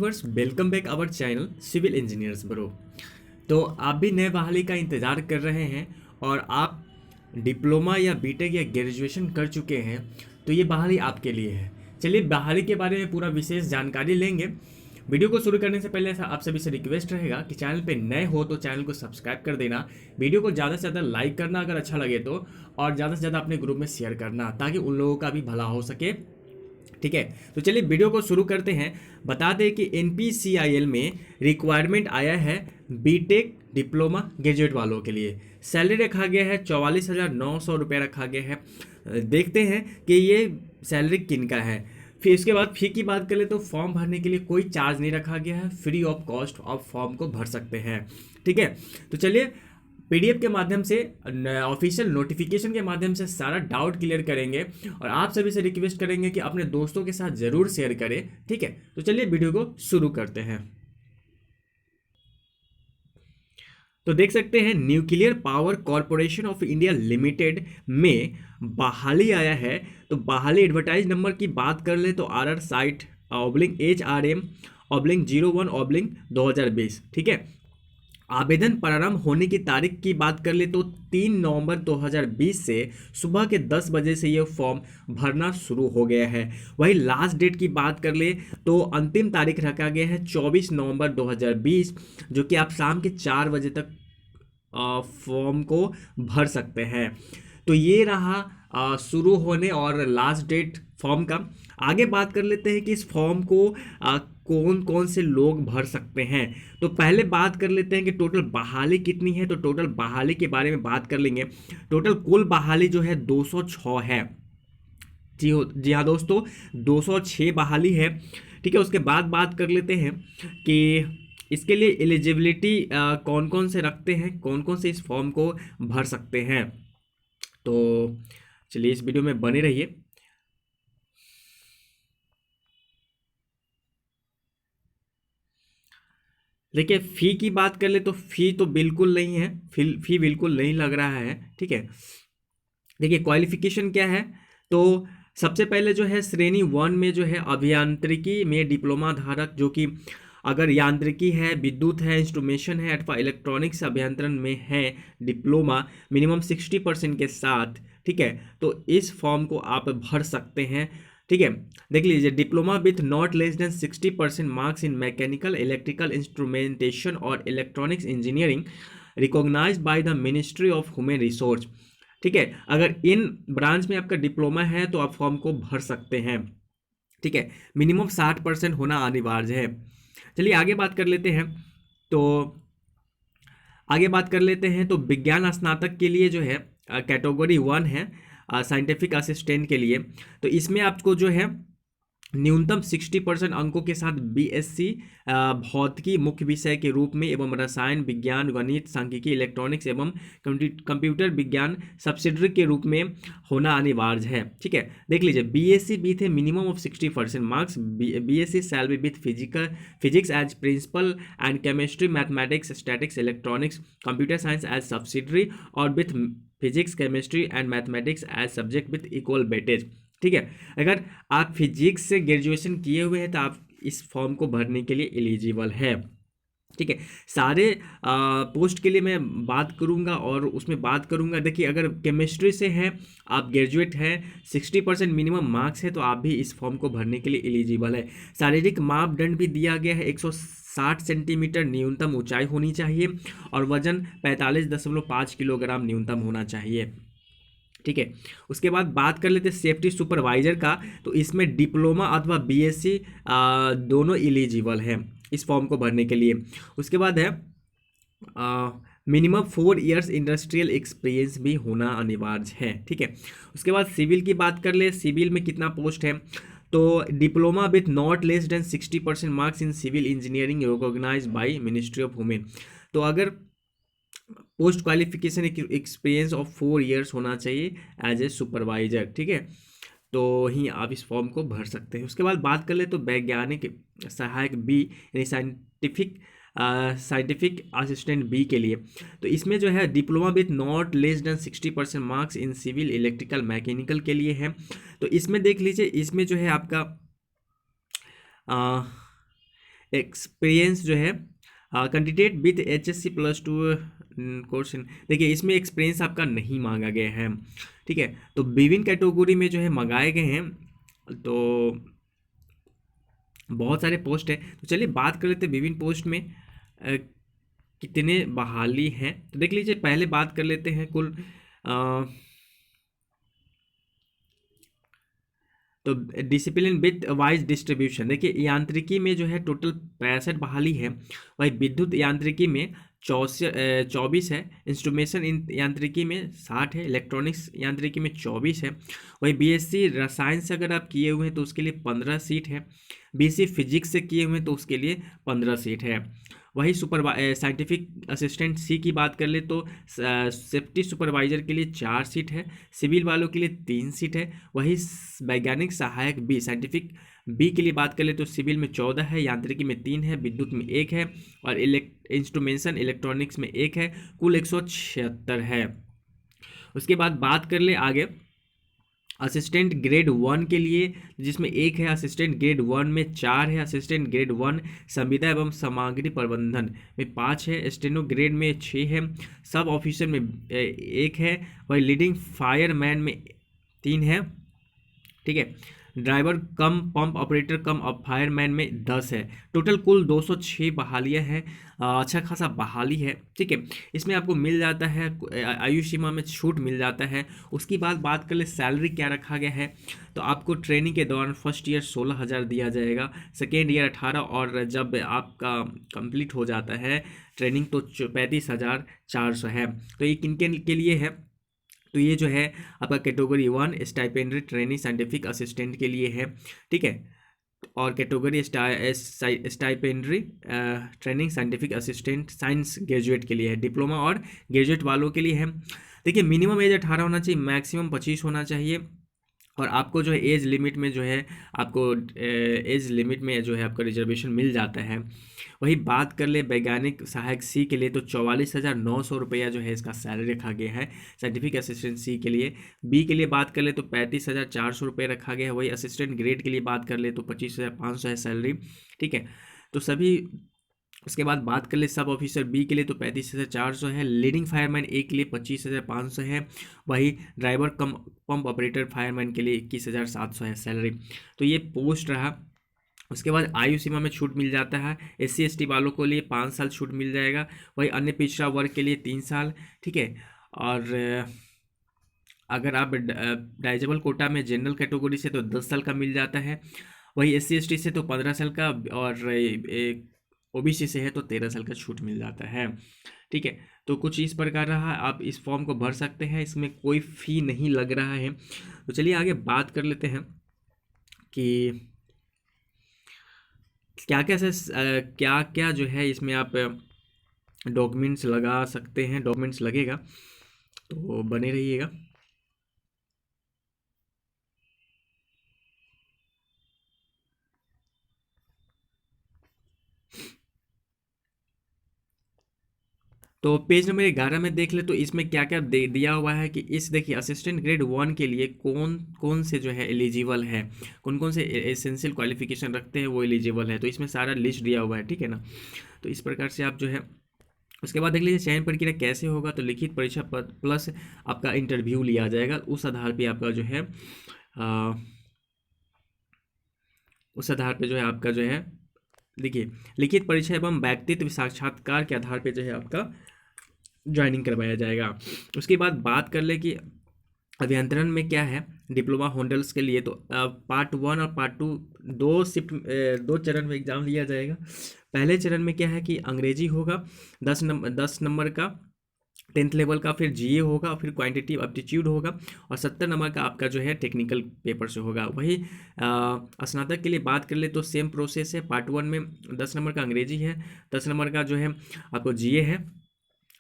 Viewers, welcome back our channel civil engineers bro. तो आप भी नए बहाली का इंतज़ार कर रहे हैं और आप डिप्लोमा या बीटेक या ग्रेजुएशन कर चुके हैं तो ये बहाली आपके लिए है। चलिए बहाली के बारे में पूरा विशेष जानकारी लेंगे। वीडियो को शुरू करने से पहले ऐसा आप सभी से रिक्वेस्ट रहेगा कि चैनल पे नए हो तो चैनल को सब्सक्राइब कर देना, वीडियो को ज़्यादा से ज़्यादा लाइक करना अगर अच्छा लगे तो, और ज़्यादा से ज़्यादा अपने ग्रुप में शेयर करना ताकि उन लोगों का भी भला हो सके। ठीक है, तो चलिए वीडियो को शुरू करते हैं। बता दें कि एनपीसीआईएल में रिक्वायरमेंट आया है बीटेक डिप्लोमा ग्रेजुएट वालों के लिए। सैलरी रखा गया है 44,900 रुपये रखा गया है। देखते हैं कि ये सैलरी किन का है। फिर इसके बाद फी की बात करें तो फॉर्म भरने के लिए कोई चार्ज नहीं रखा गया है, फ्री ऑफ कॉस्ट आप फॉर्म को भर सकते हैं। ठीक है, तो चलिए पीडीएफ के माध्यम से, ऑफिशियल नोटिफिकेशन के माध्यम से सारा डाउट क्लियर करेंगे और आप सभी से रिक्वेस्ट करेंगे कि अपने दोस्तों के साथ जरूर शेयर करें। ठीक है, तो चलिए वीडियो को शुरू करते हैं। तो देख सकते हैं nuclear power corporation of India limited में बहाली आया है। तो बहाली एडवर्टाइज नंबर की बात कर ले तो RR साइट /HRM/01/2020। ठीक है, आवेदन प्रारंभ होने की तारीख की बात कर ले तो 3 नवंबर 2020 से सुबह के 10 बजे से ये फॉर्म भरना शुरू हो गया है। वही लास्ट डेट की बात कर ले तो अंतिम तारीख रखा गया है 24 नवंबर 2020, जो कि आप शाम के 4 बजे तक फॉर्म को भर सकते हैं। तो ये रहा शुरू होने और लास्ट डेट फॉर्म का। आगे बात कर लेते हैं कि इस फॉर्म को कौन कौन से लोग भर सकते हैं। तो पहले बात कर लेते हैं कि टोटल बहाली कितनी है। तो टोटल बहाली के बारे में बात कर लेंगे। टोटल कुल बहाली जो है 206 है। जी हाँ दोस्तों, 206 बहाली है। ठीक है, उसके बाद बात कर लेते हैं कि इसके लिए एलिजिबिलिटी कौन कौन से रखते हैं, कौन कौन से इस फॉर्म को भर सकते हैं। तो चलिए इस वीडियो में बने रहिए। देखिए फ़ी की बात कर ले तो फ़ी तो बिल्कुल नहीं है, फ़ी बिल्कुल नहीं लग रहा है। ठीक है, देखिए क्वालिफिकेशन क्या है। तो सबसे पहले जो है श्रेणी 1 में जो है अभियांत्रिकी में डिप्लोमा धारक, जो कि अगर यांत्रिकी है, विद्युत है, इंस्ट्रूमेशन है अथवा इलेक्ट्रॉनिक्स अभियंत्रण में है डिप्लोमा मिनिमम 60% के साथ। ठीक है, तो इस फॉर्म को आप भर सकते हैं। ठीक है, देख लीजिए diploma with not less than 60% marks in mechanical, electrical, instrumentation और electronics engineering recognised by the ministry of human resource. ठीक है, अगर इन ब्रांच में आपका डिप्लोमा है तो आप फॉर्म को भर सकते हैं। ठीक है, मिनिमम 60% होना अनिवार्य है। चलिए आगे बात कर लेते हैं। तो आगे बात कर लेते हैं तो विज्ञान स्नातक के लिए जो है कैटेगरी 1 है साइंटिफिक असिस्टेंट के लिए। तो इसमें आपको जो है न्यूनतम 60% अंकों के साथ बीएससी भौतिकी मुख्य विषय के रूप में एवं रसायन विज्ञान, गणित, सांख्यिकी, इलेक्ट्रॉनिक्स एवं कंप्यूटर विज्ञान सब्सिडरी के रूप में होना अनिवार्य है। ठीक है, देख लीजिए BSc with a minimum of 60% marks, BSc shall be with physics as principal and chemistry, mathematics, statics, electronics, computer science as subsidiary और with physics, chemistry and mathematics as subject with equal weightage. ठीक है, अगर आप physics से graduation किए हुए हैं तो आप इस फॉर्म को भरने के लिए एलिजिबल है। ठीक है, सारे पोस्ट के लिए मैं बात करूंगा और उसमें बात करूंगा। देखिए अगर केमिस्ट्री से है, आप ग्रेजुएट हैं, 60% मिनिमम मार्क्स है तो आप भी इस फॉर्म को भरने के लिए एलिजिबल है। शारीरिक मापदंड भी दिया गया है, 160 सेंटीमीटर न्यूनतम ऊंचाई होनी चाहिए और वजन 45.5 किलोग्राम न्यूनतम होना चाहिए। ठीक है, उसके बाद बात कर लेते हैं सेफ्टी सुपरवाइजर का। तो इसमें डिप्लोमा अथवा बीएससी दोनों एलिजिबल हैं इस फॉर्म को भरने के लिए। उसके बाद है मिनिमम 4 इयर्स इंडस्ट्रियल एक्सपीरियंस भी होना अनिवार्य है। ठीक है, उसके बाद सिविल की बात कर ले, सिविल में कितना पोस्ट है। तो diploma with not less than 60% marks in civil engineering recognised by ministry of women. तो अगर post qualification experience of 4 years होना चाहिए एज ए सुपरवाइजर। ठीक है, तो ही आप इस फॉर्म को भर सकते हैं। उसके बाद बात कर ले तो वैज्ञानिक सहायक बी यानी साइंटिफिक असिस्टेंट बी के लिए। तो इसमें जो है diploma with not less than 60% marks in civil, electrical, mechanical के लिए है। तो इसमें देख लीजिए, इसमें जो है आपका एक्सपीरियंस जो है candidate with HSC +2 course in, देखिए इसमें एक्सपीरियंस आपका नहीं मांगा गया है, ठीक है। तो विभिन्न कैटेगरी में जो है मंगाए गए हैं, तो बहुत सारे पोस्ट है। तो चलिए बात कर लेते हैं विभिन्न पोस्ट में कितने बहाली हैं। तो देख लीजिए, पहले बात कर लेते हैं कुल तो डिसिप्लिन विथ वाइज डिस्ट्रीब्यूशन। देखिए यांत्रिकी में जो है टोटल 65 बहाली है, वही विद्युत यांत्रिकी में 24 है, इंस्ट्रूमेशन यांत्रिकी में 60 है, इलेक्ट्रॉनिक्स यांत्रिकी में 24 है, वही BSc रसायन से अगर आप किए हुए हैं तो उसके लिए 15 सीट है, BSc फिजिक्स से किए हुए हैं तो उसके लिए 15 सीट है। वही साइंटिफिक असिस्टेंट सी की बात कर ले तो सेफ्टी सुपरवाइजर के लिए 4 सीट है, सिविल वालों के लिए 3 सीट है। वही वैज्ञानिक सहायक बी साइंटिफिक बी के लिए बात कर ले तो सिविल में 14 है, यांत्रिकी में 3 है, विद्युत में 1 है, और इंस्ट्रूमेंटेशन इलेक्ट्रॉनिक्स में 1 है, कुल 176 है। उसके बाद बात कर ले आगे असिस्टेंट ग्रेड 1 के लिए, जिसमें 1 है, असिस्टेंट ग्रेड 1 में 4 है, असिस्टेंट ग्रेड 1 संविदा एवं सामग्री प्रबंधन में 5 है, स्टेनो ग्रेड में 6 है, सब ऑफिसर में 1 है, वही लीडिंग फायरमैन में 3 है, ठीक है। ड्राइवर कम पंप ऑपरेटर कम फायरमैन में 10 है। टोटल कुल 206 बहालियाँ हैं। अच्छा खासा बहाली है, ठीक है। इसमें आपको मिल जाता है आयु सीमा में छूट मिल जाता है। उसकी बात कर ले सैलरी क्या रखा गया है, तो आपको ट्रेनिंग के दौरान फर्स्ट ईयर 16,000 दिया जाएगा, सेकेंड ईयर 18, और जब आपका कंप्लीट हो जाता है ट्रेनिंग तो 35,400 है। तो ये किन के लिए है, तो ये जो है आपका category 1 stipendiary training scientific assistant के लिए है, ठीक है। और category stipendiary training scientific assistant science graduate के लिए है, डिप्लोमा और ग्रेजुएट वालों के लिए है। देखिए मिनिमम एज 18 होना चाहिए, मैक्सिमम 25 होना चाहिए, और आपको जो है एज लिमिट में जो है आपको एज लिमिट में जो है आपका रिजर्वेशन मिल जाता है। वही बात कर ले वैज्ञानिक सहायक सी के लिए तो 44,900 रुपया जो है इसका सैलरी रखा गया है साइंटिफिक असिस्टेंट सी के लिए। बी के लिए बात कर ले तो 35,400 रुपये रखा गया है। वही असिस्टेंट ग्रेड के लिए बात कर ले तो 25,500 है सैलरी, ठीक है। तो सभी उसके बाद बात कर ले सब ऑफिसर बी के लिए तो 35,400 है, लीडिंग फायरमैन ए के लिए 25,500 है, वही ड्राइवर कम पंप ऑपरेटर फायरमैन के लिए 21,700 है सैलरी। तो ये पोस्ट रहा। उसके बाद आयु सीमा में छूट मिल जाता है, SC ST वालों को लिए 5 साल छूट मिल जाएगा, वही अन्य पिछड़ा वर्ग के लिए 3 साल, ठीक है। और अगर आप डाइजेबल कोटा में जनरल कैटेगरी से तो 10 साल का मिल जाता है, वही SC ST से तो 15 साल का, और OBC से है तो 13 साल का छूट मिल जाता है, ठीक है। तो कुछ इस प्रकार रहा, आप इस फॉर्म को भर सकते हैं, इसमें कोई फ़ी नहीं लग रहा है। तो चलिए आगे बात कर लेते हैं कि क्या क्या जो है इसमें आप डॉक्यूमेंट्स लगा सकते हैं, डॉक्यूमेंट्स लगेगा, तो बने रहिएगा। तो पेज नंबर 11 में देख ले तो इसमें क्या क्या दिया हुआ है कि इस देखिए असिस्टेंट ग्रेड 1 के लिए कौन कौन से जो है एलिजिबल है, कौन कौन से एसेंशियल क्वालिफिकेशन रखते हैं वो एलिजिबल है, तो इसमें सारा लिस्ट दिया हुआ है, ठीक है ना। तो इस प्रकार से आप जो है उसके बाद देख लीजिए चयन प्रक्रिया कैसे होगा, तो लिखित परीक्षा प्लस आपका इंटरव्यू लिया जाएगा, उस आधार पर आपका जो है उस आधार पर जो है आपका जो है देखिए लिखित परीक्षा एवं व्यक्तित्व साक्षात्कार के आधार पर जो है आपका ज्वाइनिंग करवाया जाएगा। उसके बाद बात कर ले कि अभियंत्रण में क्या है डिप्लोमा होल्डर्स के लिए, तो पार्ट 1 और पार्ट 2 दो चरण में एग्जाम लिया जाएगा। पहले चरण में क्या है कि अंग्रेजी होगा 10 नंबर का 10th लेवल का, फिर GA होगा, फिर क्वांटिटेटिव एप्टीट्यूड होगा, और 70 नंबर का आपका जो है टेक्निकल पेपर से होगा। वही स्नातक के लिए बात कर ले तो सेम प्रोसेस है, पार्ट 1 में 10 नंबर का अंग्रेजी है, 10 नंबर का जो है आपको GA है,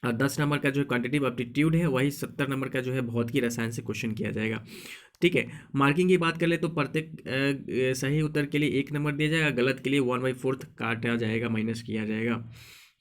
और 10 नंबर का जो है क्वांटिटेटिव एप्टीट्यूड है, वही 70 नंबर का जो है भौतिकी रसायन से क्वेश्चन किया जाएगा, ठीक है। मार्किंग की बात कर ले तो प्रत्येक सही उत्तर के लिए 1 नंबर दिया जाएगा, गलत के लिए 1/4 काटा जाएगा, माइनस किया जाएगा,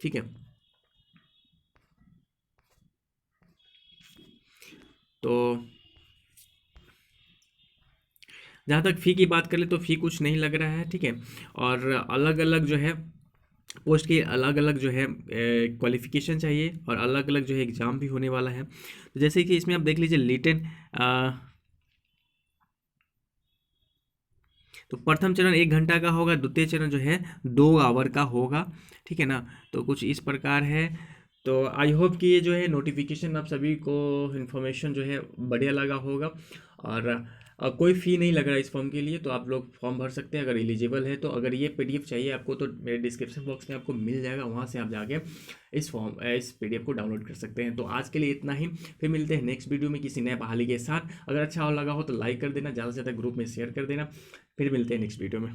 ठीक है। तो जहाँ तक फ़ी की बात कर ले तो फ़ी कुछ नहीं लग रहा है, ठीक है। और अलग अलग जो है पोस्ट के अलग अलग जो है क्वालिफिकेशन चाहिए और अलग अलग जो है एग्ज़ाम भी होने वाला है। तो जैसे कि इसमें आप देख लीजिए लिटन, तो प्रथम चरण 1 घंटा का होगा, द्वितीय चरण जो है 2 आवर का होगा, ठीक है ना। तो कुछ इस प्रकार है। तो आई होप कि ये जो है नोटिफिकेशन आप सभी को इन्फॉर्मेशन जो है बढ़िया लगा होगा। और कोई फ़ी नहीं लग रहा है इस फॉर्म के लिए, तो आप लोग फॉर्म भर सकते हैं अगर एलिजिबल है तो। अगर ये पीडीएफ चाहिए आपको तो मेरे डिस्क्रिप्शन बॉक्स में आपको मिल जाएगा, वहाँ से आप जाके इस पीडीएफ को डाउनलोड कर सकते हैं। तो आज के लिए इतना ही, फिर मिलते हैं नेक्स्ट वीडियो में किसी नए बहाली के साथ। अगर अच्छा लगा हो तो लाइक कर देना, ज़्यादा से ज़्यादा ग्रुप में शेयर कर देना। फिर मिलते हैं नेक्स्ट वीडियो में।